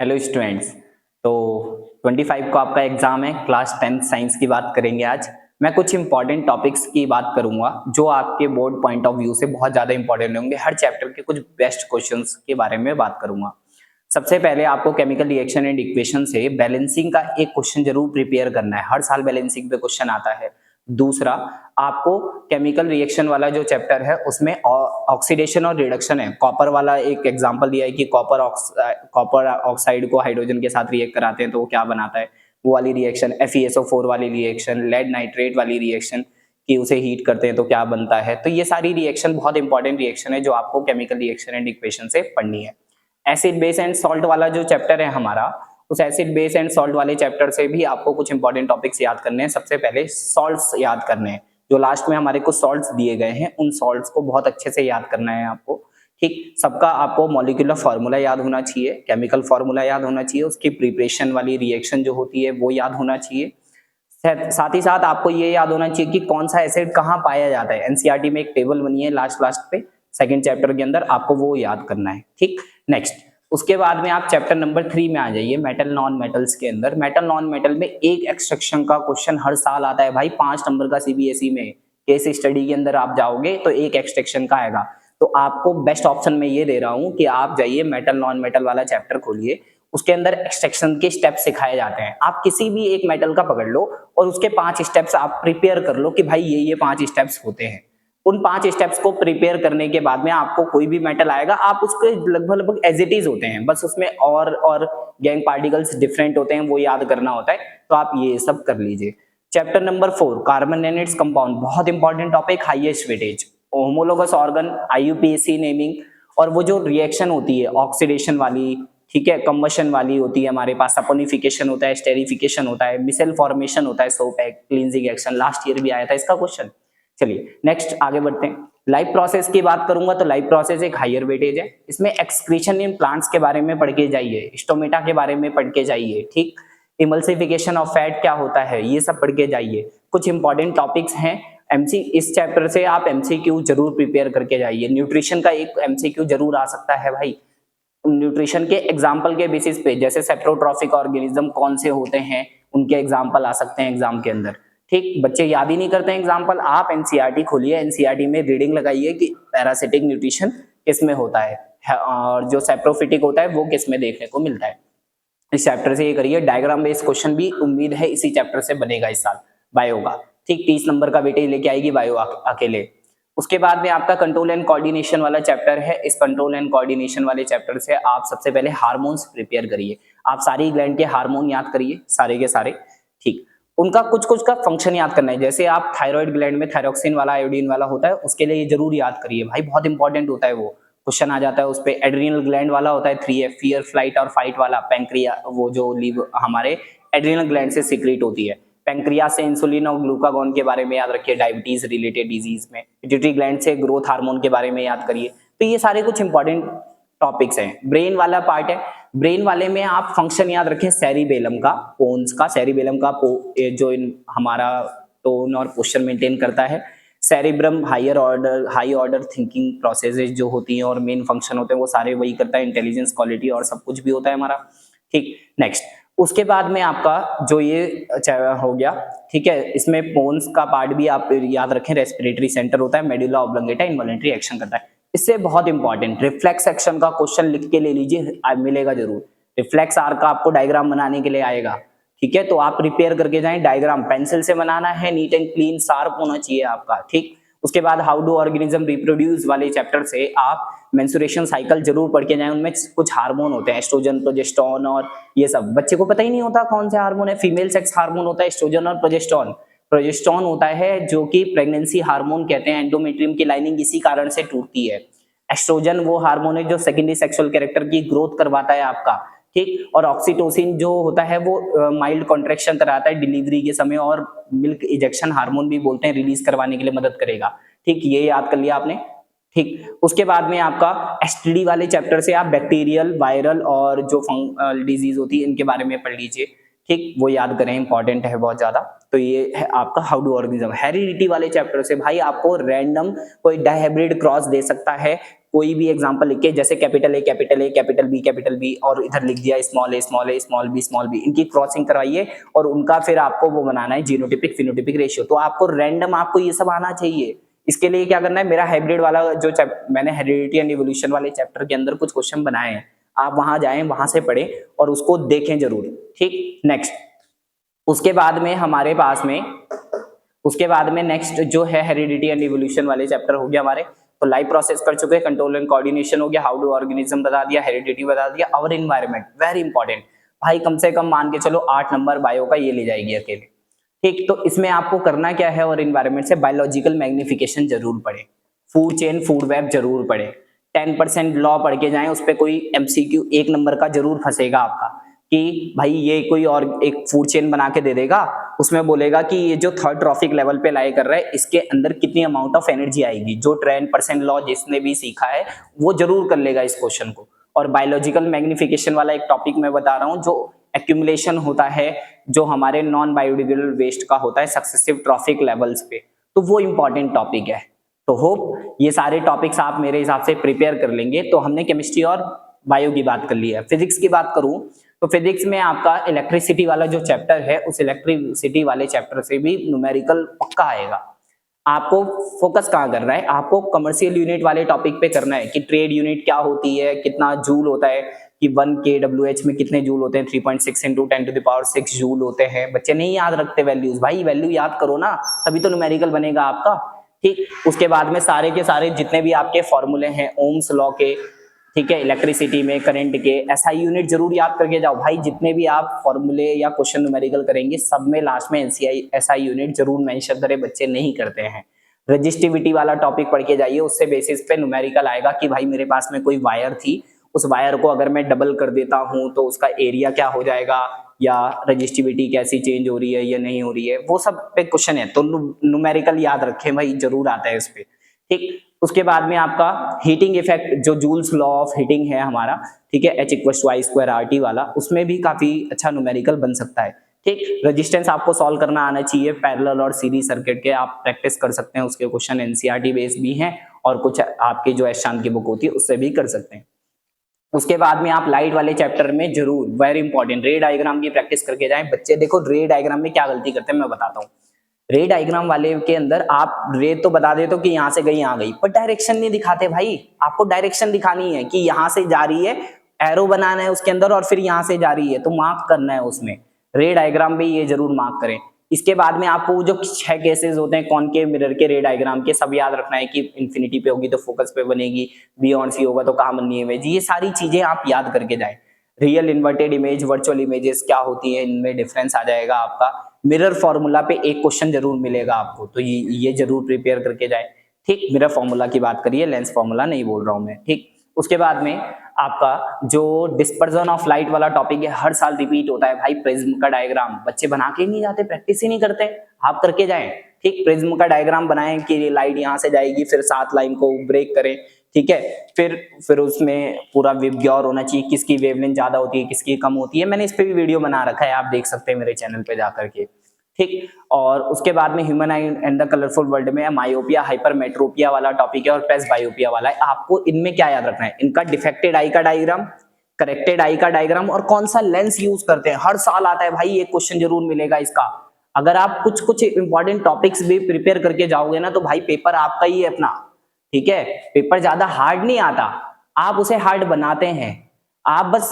Hello students. तो 25 को आपका एग्जाम है। क्लास 10th साइंस की बात करेंगे आज। मैं कुछ इंपॉर्टेंट टॉपिक्स की बात करूंगा जो आपके बोर्ड पॉइंट ऑफ व्यू से बहुत ज़्यादा इंपॉर्टेंट होंगे। हर चैप्टर के कुछ बेस्ट क्वेश्चंस के बारे में बात करूंगा। सबसे पहले आपको केमिकल रिएक्शन एंड इक्वेशन से बैलेंसिंग का एक क्वेश्चन जरूर प्रिपेयर करना है। हर साल बैलेंसिंग पे क्वेश्चन आता है। दूसरा, आपको केमिकल रिएक्शन वाला जो चैप्टर है उसमें ऑक्सीडेशन और रिडक्शन है। कॉपर वाला एक एग्जांपल दिया है कि कॉपर ऑक्साइड को हाइड्रोजन के साथ रिएक्ट कराते हैं तो वो क्या बनाता है, वो वाली रिएक्शन। FeSO4 वाली रिएक्शन, लेड नाइट्रेट वाली रिएक्शन कि उसे हीट करते हैं तो क्या बनता है। तो ये सारी रिएक्शन बहुत इंपॉर्टेंट रिएक्शन है जो आपको केमिकल रिएक्शन एंड इक्वेशन से पढ़नी है। एसिड बेस एंड सॉल्ट वाला जो चैप्टर है हमारा, उस एसिड बेस एंड सॉल्ट वाले चैप्टर से भी आपको कुछ इंपॉर्टेंट टॉपिक्स याद करने हैं। सबसे पहले सॉल्ट्स याद करने हैं। जो लास्ट में हमारे को सॉल्ट्स दिए गए हैं उन सॉल्ट्स को बहुत अच्छे से याद करना है आपको। ठीक, सबका आपको मॉलिक्यूलर फार्मूला याद होना चाहिए, केमिकल फार्मूला याद होना चाहिए, उसकी प्रिपरेशन वाली रिएक्शन जो होती है वो याद होना चाहिए। साथ ही साथ आपको ये याद होना चाहिए कि कौन सा एसिड कहाँ पाया जाता है। एनसीईआरटी में एक टेबल बनी है लास्ट लास्ट पे सेकंड चैप्टर के अंदर, आपको वो याद करना है। ठीक, नेक्स्ट, उसके बाद में आप चैप्टर नंबर 3 में आ जाइए, मेटल नॉन मेटल्स के अंदर। मेटल नॉन मेटल में एक एक्सट्रैक्शन का क्वेश्चन हर साल आता है भाई, 5 नंबर का सीबीएसई में। केस स्टडी के अंदर आप जाओगे तो एक एक्सट्रैक्शन का आएगा। तो आपको बेस्ट ऑप्शन मैं ये दे रहा हूँ कि आप जाइए मेटल नॉन मेटल वाला चैप्टर खोलिए। उसके अंदर एक्सट्रैक्शन के स्टेप सिखाए जाते हैं। आप किसी भी एक मेटल का पकड़ लो और उसके 5 स्टेप्स आप प्रिपेयर कर लो कि भाई ये 5 स्टेप्स होते हैं। उन 5 स्टेप्स को प्रिपेयर करने के बाद में आपको कोई भी मेटल आएगा, आप उसके लगभग लगभग एज इट इज होते हैं, बस उसमें और गैंग पार्टिकल्स डिफरेंट होते हैं, वो याद करना होता है। तो आप ये सब कर लीजिए। Chapter number 4, carbon and its compound, बहुत important topic, highest weightage, homologous organ, IUPAC naming. और वो जो रिएक्शन होती है ऑक्सीडेशन वाली, ठीक है, कंबशन वाली होती है हमारे पास, सपोनिफिकेशन होता है, स्टेरिफिकेशन होता है, मिसेल फॉर्मेशन होता है, soap cleansing action, last year भी आया था इसका क्वेश्चन। चलिए नेक्स्ट आगे बढ़ते हैं। लाइफ प्रोसेस की बात करूंगा तो लाइफ प्रोसेस एक हायर वेटेज है। इसमें एक्सक्रीशन इन प्लांट्स के बारे में पढ़ के जाइए, स्टोमेटा के बारे में पढ़ के जाइए। ठीक, इमल्सिफिकेशन ऑफ फैट क्या होता है ये सब पढ़ के जाइए। कुछ इंपॉर्टेंट टॉपिक्स हैं एमसी, इस चैप्टर से आप MCQ जरूर प्रिपेयर करके जाइए। न्यूट्रिशन का एक MCQ जरूर आ सकता है भाई। न्यूट्रिशन के एग्जाम्पल के बेसिस पे, जैसे सेप्रोट्रॉफिक ऑर्गेनिज्म कौन से होते हैं उनके एग्जाम्पल आ सकते हैं एग्जाम के अंदर। ठीक, बच्चे याद ही नहीं करते हैं एग्जाम्पल। आप एनसीईआरटी खोलिए, एनसीईआरटी में रीडिंग लगाइए कि पैरासिटिक न्यूट्रिशन किस में होता है और जो सेप्रोफिटिक होता है वो किस में देखने को मिलता है। इस चैप्टर से ये करिए। डायग्राम बेस्ड क्वेश्चन भी उम्मीद है इसी चैप्टर से बनेगा इस साल, बायो का। ठीक, 30 नंबर का वेटेज लेके आएगी बायो अकेले। उसके बाद में आपका कंट्रोल एंड कोऑर्डिनेशन वाला चैप्टर है। इस कंट्रोल एंड कोऑर्डिनेशन वाले चैप्टर से आप सबसे पहले हार्मोन्स प्रिपेयर करिए। आप सारी ग्लैंड के हार्मोन याद करिए, सारे के सारे। ठीक, उनका कुछ कुछ का फंक्शन याद करना है। जैसे आप थायराइड ग्लैंड में थायरोक्सिन वाला, आयोडीन वाला होता है, उसके लिए ये जरूर याद करिए भाई, बहुत इंपॉर्टेंट होता है वो। क्वेश्चन आ जाता है उस पे। एड्रिनल ग्लैंड वाला होता है 3F, फियर फ्लाइट और फाइट वाला। पैंक्रिया, वो जो लीव हमारे एड्रिनल ग्लैंड से सीक्रेट होती है। पैंक्रियास से इंसुलिन और ग्लूकागॉन के बारे में याद रखिए, डायबिटीज रिलेटेड डिजीज में। पिट्यूटरी ग्लैंड से ग्रोथ हार्मोन के बारे में याद करिए। तो ये सारे कुछ इंपॉर्टेंट टॉपिक्स हैं। ब्रेन वाला पार्ट है, ब्रेन वाले में आप फंक्शन याद रखें सेरिबेलम का, पोन्स का। सेरिबेलम का जो हमारा टोन और पोस्चर मेंटेन करता है। Cerebrum high order thinking processes जो होती हैं और मेन फंक्शन होते हैं वो सारे वही करता है। इंटेलिजेंस, क्वालिटी और सब कुछ भी होता है हमारा। ठीक, नेक्स्ट, उसके बाद में आपका जो ये हो गया, ठीक है, इसमें पोन्स का पार्ट भी आप याद रखें। रेस्पिरेटरी सेंटर होता है, मेडुला ऑब्लोंगेटा इनवॉलंटरी एक्शन करता है। इससे बहुत इंपॉर्टेंट रिफ्लेक्स एक्शन का क्वेश्चन लिख के ले लीजिए, मिलेगा जरूर। रिफ्लेक्स आर का आपको डायग्राम बनाने के लिए आएगा। ठीक है, तो आप प्रिपेयर करके जाएं। डायग्राम पेंसिल से बनाना है, नीट एंड क्लीन शार्प होना चाहिए आपका। ठीक, उसके बाद हाउ डू ऑर्गेनिज्म रिप्रोड्यूस वाले चैप्टर से आप मेंस्ट्रुएशन साइकिल जरूर पढ़ के जाएं। उनमें कुछ हार्मोन होते हैं, एस्ट्रोजन, प्रोजेस्टेरोन और ये सब। बच्चे को पता ही नहीं होता कौन से हार्मोन है। फीमेल सेक्स हार्मोन होता है एस्ट्रोजन और प्रोजेस्टेरोन। प्रोजेस्टेरोन होता है जो कि प्रेगनेंसी हार्मोन कहते हैं, एंडोमेट्रियम की लाइनिंग इसी कारण से टूटती है। एस्ट्रोजन वो हार्मोन है जो सेकेंडरी सेक्सुअल कैरेक्टर की ग्रोथ करवाता है आपका। ठीक, और ऑक्सीटोसिन जो होता है वो माइल्ड कॉन्ट्रेक्शन कराता है डिलीवरी के समय, और मिल्क इजेक्शन हार्मोन भी बोलते हैं, रिलीज करवाने के लिए मदद करेगा। ठीक, ये याद कर लिया आपने। ठीक, उसके बाद में आपका एसटीडी वाले चैप्टर से आप बैक्टीरियल, वायरल और जो फंगल डिजीज होती है इनके बारे में पढ़ लीजिए। ठीक, वो याद करें, इंपॉर्टेंट है बहुत ज्यादा। तो ये है आपका हाउ डू ऑर्गेनिज्म। हेरिडिटी वाले चैप्टर से भाई आपको रैंडम कोई डायहाइब्रिड क्रॉस दे सकता है, कोई भी एग्जांपल लिख के, जैसे capital A capital A capital B और इधर लिख दिया small a small a small b, इनकी क्रॉसिंग करवाइए और उनका फिर आपको वो बनाना है जीनोटिपिक फिनोटिपिक रेशियो। तो आपको रैंडम आपको ये सब आना चाहिए। इसके लिए क्या करना है, मेरा हाइब्रिड वाला जो मैंने हेरिडिटी एंड इवोल्यूशन वाले चैप्टर के अंदर कुछ क्वेश्चन बनाए हैं, आप वहां जाएं, वहां से पढ़ें और उसको देखें जरूर। ठीक, नेक्स्ट उसके बाद में हमारे पास में नेक्स्ट जो है हेरिडिटी एंड इवोल्यूशन वाले चैप्टर हो गया हमारे। तो लाइफ प्रोसेस कर चुके हैं, कंट्रोल एंड कोऑर्डिनेशन हो गया, हाउ डू ऑर्गेनिज्म बता दिया, हेरिडिटी बता दिया, और एनवायरनमेंट वेरी इंपॉर्टेंट भाई, कम से कम मान के चलो 8 नंबर बायो का ये ले जाएगी अकेले। ठीक, तो इसमें आपको करना क्या है, और एनवायरनमेंट से बायोलॉजिकल मैग्निफिकेशन जरूर पढ़े, फूड चेन फूड वेब जरूर पढ़े, 10% लॉ पढ़ के जाएं, उस पर कोई एमसीक्यू 1 नंबर का जरूर फंसेगा आपका कि भाई ये कोई और एक फूड चेन बना के दे देगा, उसमें बोलेगा कि ये जो थर्ड ट्रॉफिक लेवल पे लाई कर रहा है इसके अंदर कितनी अमाउंट ऑफ एनर्जी आएगी। जो 10% लॉ जिसने भी सीखा है वो जरूर कर लेगा इस क्वेश्चन को। और बायोलॉजिकल मैग्निफिकेशन वाला एक टॉपिक मैं बता रहा हूँ, जो एक्यूमुलेशन होता है जो हमारे नॉन बायोडिग्रेडेबल वेस्ट का होता है सक्सेसिव ट्रॉफिक लेवल्स पे, तो वो इंपॉर्टेंट टॉपिक है। तो होप ये सारे टॉपिक्स आप मेरे हिसाब से प्रिपेयर कर लेंगे। तो हमने केमिस्ट्री और बायो की बात कर ली है। फिजिक्स की बात करूं तो फिजिक्स में आपका इलेक्ट्रिसिटी वाला जो चैप्टर है, उस इलेक्ट्रिसिटी वाले चैप्टर से भी न्यूमेरिकल पक्का आएगा। आपको फोकस कहाँ करना है, आपको कमर्शियल यूनिट वाले टॉपिक पे करना है कि ट्रेड यूनिट क्या होती है, कितना जूल होता है, कि 1 kWh में कितने जूल होते हैं, 3.6 × 10⁶ जूल होते हैं। बच्चे नहीं याद रखते वैल्यूज, भाई वैल्यू याद करो ना, तभी तो न्यूमेरिकल बनेगा आपका। ठीक, उसके बाद में सारे के सारे जितने भी आपके फॉर्मूले हैं ओम्स लॉ के, ठीक है, इलेक्ट्रिसिटी में करंट के, एसआई यूनिट जरूर याद करके जाओ भाई। जितने भी आप फॉर्मूले या क्वेश्चन न्यूमेरिकल करेंगे सब में लास्ट में एसआई यूनिट जरूर मेंशन करें, बच्चे नहीं करते हैं। रजिस्टिविटी वाला टॉपिक पढ़ के जाइए, उससे बेसिस पे न्यूमेरिकल आएगा कि भाई मेरे पास में कोई वायर थी, उस वायर को अगर मैं डबल कर देता हूं तो उसका एरिया क्या हो जाएगा, या रजिस्टिविटी कैसी चेंज हो रही है या नहीं हो रही है, वो सब पे क्वेश्चन है। तो न्यूमेरिकल याद रखें भाई, जरूर आता है इस पे। ठीक, उसके बाद में आपका हीटिंग इफेक्ट, जो जूल्स लॉ ऑफ हीटिंग है हमारा, ठीक है, H=I² वाला, उसमें भी काफी अच्छा न्यूमेरिकल बन सकता है। ठीक, रेजिस्टेंस आपको सॉल्व करना आना चाहिए, पैरेलल और सीरीज सर्किट के आप प्रैक्टिस कर सकते हैं, उसके क्वेश्चन एनसीईआरटी बेस्ड भी हैं और कुछ आपकी जो एस-चांद की बुक होती है उससे भी कर सकते हैं। उसके बाद में आप लाइट वाले चैप्टर में जरूर वेरी इंपॉर्टेंट रे डायग्राम की प्रैक्टिस करके जाएं। बच्चे देखो रे डायग्राम में क्या गलती करते हैं मैं बताता हूँ। रे डायग्राम वाले के अंदर आप रे तो बता देते हो कि यहाँ से गई यहाँ गई, पर डायरेक्शन नहीं दिखाते भाई। आपको डायरेक्शन दिखानी है कि यहाँ से जा रही है, एरो बनाना है उसके अंदर, और फिर यहाँ से जा रही है तो मार्क करना है उसमें। रे डायग्राम में ये जरूर मार्क करें। इसके बाद में आपको जो 6 केसेस होते हैं कॉनकेव मिरर के रे डायग्राम के, सब याद रखना है कि इन्फिनिटी पे होगी तो फोकस पे बनेगी, बियॉन्ड सी होगा तो कहाँ बननी है इमेज, ये सारी चीजें आप याद करके जाएं। Real inverted image, virtual images क्या होती है, इनमें डिफरेंस आ जाएगा आपका। मिरर फॉर्मूला पे एक क्वेश्चन जरूर मिलेगा आपको, तो ये जरूर प्रिपेयर करके जाए। ठीक, मिरर फॉर्मूला की बात करिए, लेंस फॉर्मूला नहीं बोल रहा हूं मैं। ठीक, उसके बाद में आपका जो डिस्पर्जन ऑफ लाइट वाला टॉपिक है, हर साल रिपीट होता है भाई। प्रिज्म का डायग्राम बच्चे बना के नहीं जाते, प्रैक्टिस ही नहीं करते, आप करके जाएं। ठीक, प्रिज्म का डायग्राम बनाएं कि लाइट यहाँ से जाएगी, फिर 7 लाइन को ब्रेक करें, ठीक है, फिर उसमें पूरा विबग्योर होना चाहिए, किसकी वेवलेंथ ज्यादा होती है किसकी कम होती है। मैंने इस पे भी वीडियो बना रखा है, आप देख सकते हैं मेरे चैनल पे जाकर के। ठीक, और उसके बाद में human I and the colourful world में मायोपिया हाइपरमेट्रोपिया वाला टॉपिक है और प्रेस बायोपिया वाला है। आपको इनमें क्या याद रखना है, इनका डिफेक्टेड आई का डायग्राम, करेक्टेड आई का डायग्राम, और कौन सा लेंस यूज करते हैं। हर साल आता है भाई, एक क्वेश्चन जरूर मिलेगा इसका। अगर आप कुछ इंपॉर्टेंट टॉपिक्स भी प्रिपेयर करके जाओगे ना तो भाई पेपर आपका ही है अपना। ठीक है, पेपर ज्यादा हार्ड नहीं आता, आप उसे हार्ड बनाते हैं। आप बस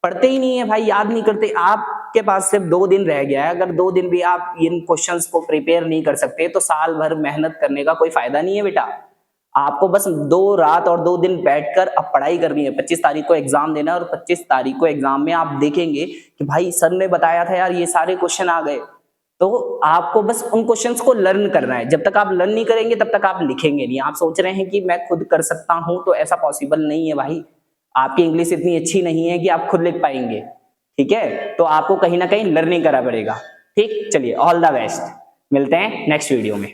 पढ़ते ही नहीं है भाई, याद नहीं करते। आपके पास सिर्फ 2 दिन रह गया है, अगर 2 दिन भी आप इन क्वेश्चंस को प्रिपेयर नहीं कर सकते तो साल भर मेहनत करने का कोई फायदा नहीं है बेटा। आपको बस 2 रात और 2 दिन बैठकर अब पढ़ाई करनी है। 25 तारीख को एग्जाम देना है और 25 तारीख को एग्जाम में आप देखेंगे कि भाई सर ने बताया था यार ये सारे क्वेश्चन आ गए। तो आपको बस उन क्वेश्चंस को लर्न करना है। जब तक आप लर्न नहीं करेंगे तब तक आप लिखेंगे नहीं। आप सोच रहे हैं कि मैं खुद कर सकता हूं, तो ऐसा पॉसिबल नहीं है भाई। आपकी इंग्लिश इतनी अच्छी नहीं है कि आप खुद लिख पाएंगे। ठीक है, तो आपको कहीं ना कहीं लर्निंग करना पड़ेगा। ठीक, चलिए ऑल द बेस्ट, मिलते हैं नेक्स्ट वीडियो में।